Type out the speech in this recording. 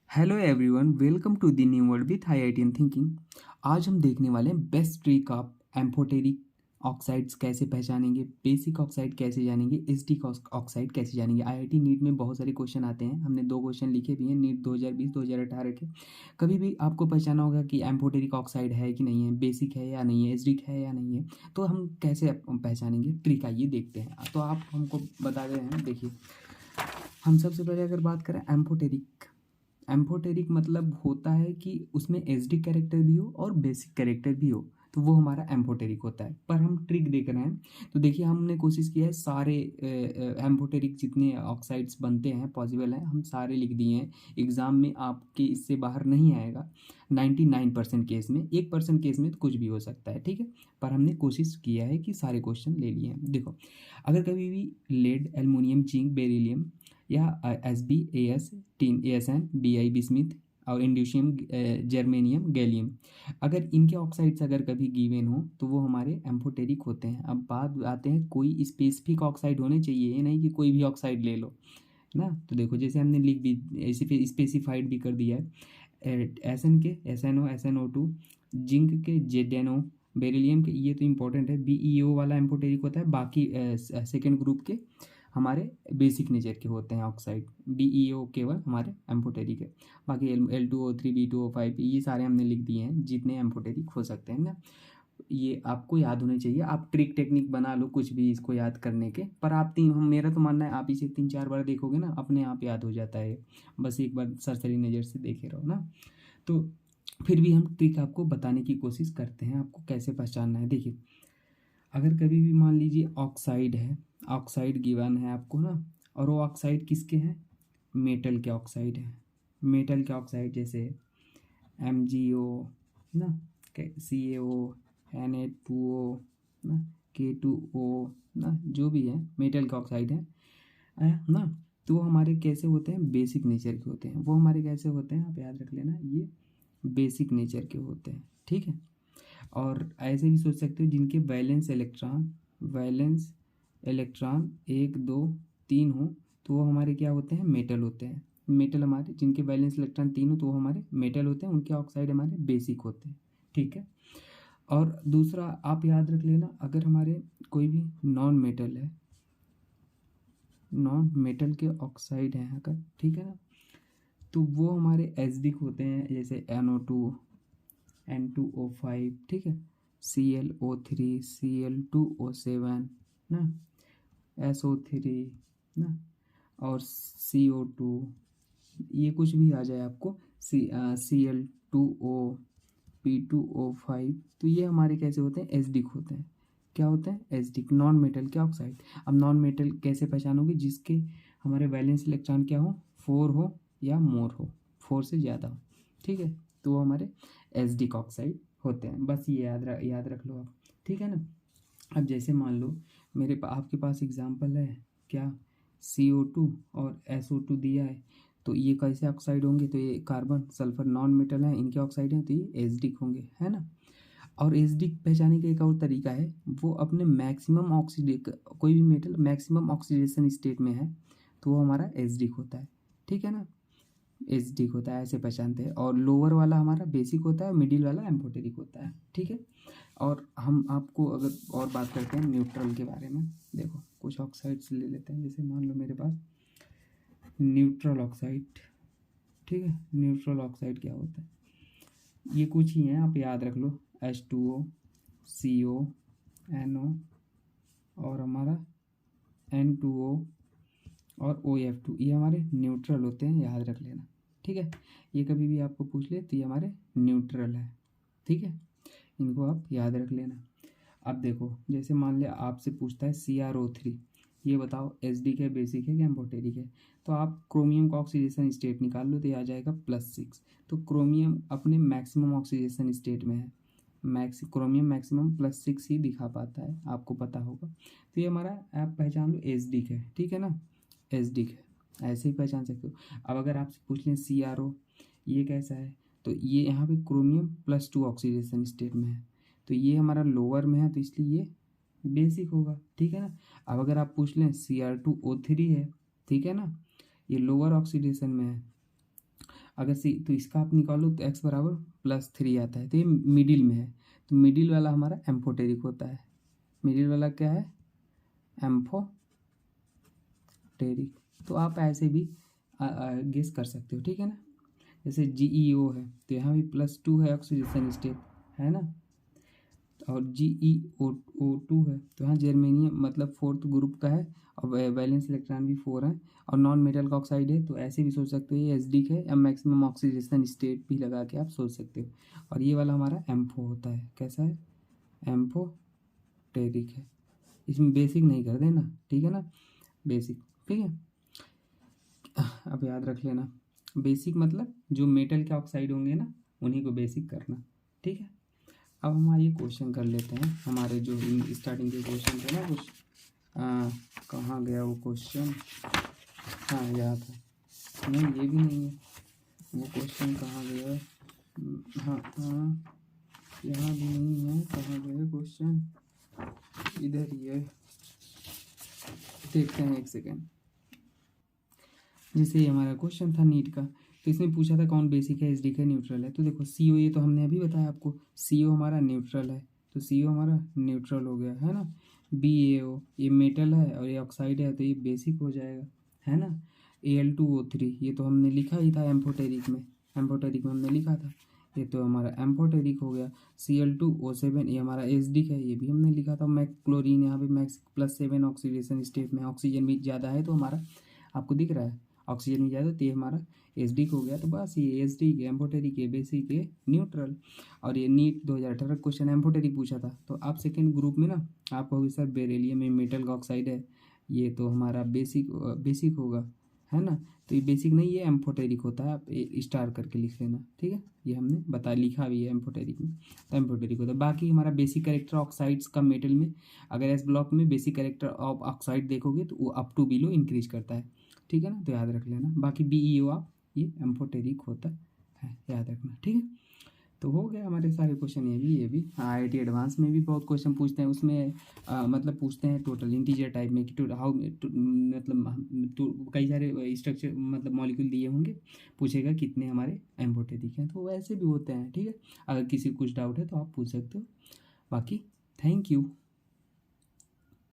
Hello everyone, welcome to the new world with IITian thinking. आज हम देखने वाले हैं best trick of amphoteric oxides कैसे पहचानेंगे, बेसिक ऑक्साइड कैसे जानेंगे, एसिटिक ऑक्साइड कैसे जानेंगे। IIT नीट में बहुत सारे क्वेश्चन आते हैं। हमने 2 क्वेश्चन लिखे भी हैं नीट 2020-2018 के। कभी भी आपको पहचाना होगा कि एम्फोटेरिक ऑक्साइड है कि नहीं है, बेसिक है या नहीं है, एसिडिक है या नहीं है। तो हम कैसे पहचानेंगे, ट्रिक आइए देखते हैं। तो आप हमको बता रहे हैं। देखिए, हम सबसे पहले अगर बात करें एम्फोटेरिक, एम्फोटेरिक मतलब होता है कि उसमें एसिडिक कैरेक्टर भी हो और बेसिक कैरेक्टर भी हो, तो वो हमारा एम्फोटेरिक होता है। पर हम ट्रिक देख रहे हैं, तो देखिए हमने कोशिश किया है सारे एम्फोटेरिक जितने ऑक्साइड्स बनते हैं पॉसिबल हैं हम सारे लिख दिए हैं। एग्ज़ाम में आपके इससे बाहर नहीं आएगा 99% केस में। 1% केस में तो कुछ भी हो सकता है, ठीक है। पर हमने कोशिश किया है कि सारे क्वेश्चन ले लिए हैं। देखो, अगर कभी भी लेड, एल्युमिनियम, जिंक, बेरिलियम या SbAs, tin, AsN, Bi, bismuth और इंड्यूशियम, जर्मेनियम, गैलियम, अगर इनके ऑक्साइड्स अगर कभी गिवन हो तो वो हमारे एम्फोटेरिक होते हैं। अब बात आते हैं, कोई स्पेसिफिक ऑक्साइड होने चाहिए, ये नहीं कि कोई भी ऑक्साइड ले लो ना। तो देखो, जैसे हमने लिख भी ऐसे पे स्पेसिफाइड भी कर दिया है। एसएन के SnO, SnO2, जिंक के ZnO, बेरिलियम के, ये तो इंपॉर्टेंट है, BeO वाला एम्फोटेरिक होता है। बाकी सेकेंड ग्रुप के हमारे बेसिक नेचर के होते हैं ऑक्साइड। BeO केवल हमारे एम्फोटेरिक है। बाकी L2O3, B2O5, ये सारे हमने लिख दिए हैं जितने एम्फोटेरिक हो सकते हैं ना। ये आपको याद होने चाहिए। आप ट्रिक टेक्निक बना लो कुछ भी इसको याद करने के, पर आप मेरा तो मानना है आप इसे 3-4 बार देखोगे ना, अपने आप याद हो जाता है। बस एक बार सरसरी नज़र से देखे रहो ना। तो फिर भी हम ट्रिक आपको बताने की कोशिश करते हैं, आपको कैसे पहचानना है। देखिए, अगर कभी भी मान लीजिए ऑक्साइड है, ऑक्साइड गिवन है आपको ना, और वो ऑक्साइड किसके हैं, मेटल के ऑक्साइड हैं। मेटल के ऑक्साइड जैसे MgO ना, CaO, Na2O ना, K2O ना, जो भी है मेटल के ऑक्साइड है ना। तो वो हमारे कैसे होते हैं, बेसिक नेचर के होते हैं। वो हमारे कैसे होते हैं, आप याद रख लेना, ये बेसिक नेचर के होते हैं, ठीक है। और ऐसे भी सोच सकते हो जिनके वैलेंस इलेक्ट्रॉन 1 2 3 हो, तो वो हमारे क्या होते हैं, मेटल होते हैं। मेटल हमारे जिनके वैलेंस इलेक्ट्रॉन 3 हो तो वो हमारे मेटल होते हैं, उनके ऑक्साइड हमारे बेसिक होते हैं, ठीक है। और दूसरा आप याद रख लेना, अगर हमारे कोई भी नॉन मेटल है, नॉन मेटल के ऑक्साइड हैं अगर, ठीक है ना, तो वो हमारे एसिडिक होते हैं। जैसे NO2, N2O5, ठीक है, ClO3, Cl2O7 ना, SO3 ना, और CO2, ये कुछ भी आ जाए आपको, Cl2O, P2O5, तो ये हमारे कैसे होते हैं, एसिडिक होते हैं। क्या होते हैं, एसिडिक, नॉन मेटल के ऑक्साइड। अब नॉन मेटल कैसे पहचानोगे, जिसके हमारे वैलेंस इलेक्ट्रॉन क्या हो, 4 हो या मोर हो, 4 से ज़्यादा हो, ठीक है, तो वो हमारे एसिडिक ऑक्साइड होते हैं। बस ये याद रख लो आप, ठीक है ना। अब जैसे मान लो आपके पास एग्जाम्पल है क्या, CO2 और SO2 दिया है, तो ये कैसे ऑक्साइड होंगे, तो ये कार्बन सल्फर नॉन मेटल है, इनके ऑक्साइड हैं, तो ये एसिडिक होंगे, है ना। और एसिडिक पहचानने का एक और तरीका है, वो अपने मैक्सिमम कोई भी मेटल मैक्सिमम ऑक्सीडेशन स्टेट में है तो वो हमारा एसिडिक होता है, ठीक है ना। एसिडिक होता है, ऐसे पहचानते हैं। और लोअर वाला हमारा बेसिक होता है, मिडिल वाला एम्फोटेरिक होता है, ठीक है। और हम आपको अगर और बात करते हैं न्यूट्रल के बारे में, देखो कुछ ऑक्साइड्स ले लेते हैं। जैसे मान लो मेरे पास न्यूट्रल ऑक्साइड, ठीक है। न्यूट्रल ऑक्साइड क्या होता है, ये कुछ ही हैं, आप याद रख लो, H2O, CO, NO और हमारा N2O और OF2, ये हमारे न्यूट्रल होते हैं, याद रख लेना, ठीक है। ये कभी भी आपको पूछ ले तो ये हमारे न्यूट्रल है, ठीक है, इनको आप याद रख लेना। अब देखो, जैसे मान लिया आपसे पूछता है CrO3, ये बताओ एसिडिक है, बेसिक है, क्या एम्फोटेरिक है। तो आप क्रोमियम का ऑक्सीडेशन स्टेट निकाल लो तो ये आ जाएगा +6। तो क्रोमियम अपने मैक्सिमम ऑक्सीडेशन स्टेट में है, क्रोमियम मैक्सिमम +6 ही दिखा पाता है, आपको पता होगा। तो ये हमारा, आप पहचान लो एसिडिक है, ठीक है ना, एसिडिक है, ऐसे ही पहचान सकते हो। अब अगर आपसे पूछ लें CrO, ये कैसा है, तो ये यहाँ पे क्रोमियम +2 ऑक्सीडेशन स्टेट में है, तो ये हमारा लोअर में है, तो इसलिए ये बेसिक होगा, ठीक है ना। अब अगर आप पूछ लें Cr2O3 है, ठीक है ना, ये लोअर ऑक्सीडेशन में है। अगर सी तो इसका आप निकालो तो x बराबर +3 आता है, तो ये मिडिल में है, तो मिडिल वाला हमारा एम्फोटेरिक होता है। मिडिल वाला क्या है? एम्फोटेरिक। तो आप ऐसे भी गेस कर सकते हो, ठीक है ना। जैसे GeO है तो यहाँ भी +2 है ऑक्सीडेशन स्टेट, है ना। और GeO2 है तो यहाँ जर्मेनियम मतलब 4th ग्रुप का है, और वैलेंस इलेक्ट्रॉन भी 4 है, और नॉन मेटल का ऑक्साइड है, तो ऐसे भी सोच सकते हो ये एसिडिक है, या मैक्सिमम ऑक्सीडेशन स्टेट भी लगा के आप सोच सकते हो। और ये वाला हमारा एम्फो होता है, कैसा है? एम्फोटेरिक है। इसमें बेसिक नहीं कर देना, ठीक है ना, बेसिक, ठीक है। अब याद रख लेना, बेसिक मतलब जो मेटल के ऑक्साइड होंगे ना उन्हीं को बेसिक करना, ठीक है। अब हम आइए क्वेश्चन कर लेते हैं, हमारे जो स्टार्टिंग के क्वेश्चन थे ना कुछ, कहाँ गया वो क्वेश्चन? हाँ यहाँ था, नहीं ये भी नहीं है, वो क्वेश्चन कहाँ गया? हाँ हाँ, यहाँ भी नहीं है, कहाँ गया क्वेश्चन? इधर ही है, देखते हैं एक सेकेंड। जैसे ये हमारा क्वेश्चन था नीट का, तो इसमें पूछा था कौन बेसिक है, एसिडिक है, न्यूट्रल है। तो देखो CO, ये तो हमने अभी बताया आपको, CO हमारा न्यूट्रल है, तो CO हमारा न्यूट्रल हो गया, है ना। BaO ये मेटल है और ये ऑक्साइड है, तो ये बेसिक हो जाएगा, है ना। Al2O3 ये तो हमने लिखा ही था एम्फोटेरिक में, एम्फोटेरिक में हमने लिखा था, ये तो हमारा एम्फोटेरिक हो गया। Cl2O7 ये हमारा एसिडिक है, ये भी हमने लिखा था। क्लोरीन यहाँ पे मैक्स +7 ऑक्सीडेशन स्टेट में, ऑक्सीजन भी ज़्यादा है तो हमारा, आपको दिख रहा है ऑक्सीजन भी ज़्यादा, तो ये हमारा एसिडिक हो गया। तो बस ये एसिडिक, एम्फोटेरिक, बेसिक, ये न्यूट्रल। और ये नीट 2018 क्वेश्चन एम्फोटेरिक पूछा था, तो आप सेकेंड ग्रुप में ना आप कहोगे सर बेरिलियम में मेटल का ऑक्साइड है, ये तो हमारा बेसिक होगा, है ना। तो ये बेसिक नहीं, ये एम्फोटेरिक होता है, आप स्टार करके लिख लेना, ठीक है। ये हमने लिखा भी है एम्फोटेरिक में, तो एम्फोटेरिक होता है। बाकी हमारा बेसिक कैरेक्टर ऑक्साइड्स का मेटल में, अगर एस ब्लॉक में बेसिक कैरेक्टर ऑफ ऑक्साइड देखोगे तो वो अप टू बिलो इंक्रीज करता है, ठीक है ना, तो याद रख लेना। बाकी BeO आप ये एम्फोटेरिक होता है, याद रखना, ठीक है। तो हो गया हमारे सारे क्वेश्चन, ये भी IIT एडवांस में भी बहुत क्वेश्चन पूछते हैं, उसमें मतलब पूछते हैं टोटल इंटीजर टाइप में कि हाउ मतलब कई सारे स्ट्रक्चर मतलब मॉलिक्यूल दिए होंगे, पूछेगा कितने हमारे एम्फोटेरिक हैं, तो वैसे भी होते हैं, ठीक है। अगर किसी को कुछ डाउट है तो आप पूछ सकते हो। बाकी थैंक यू।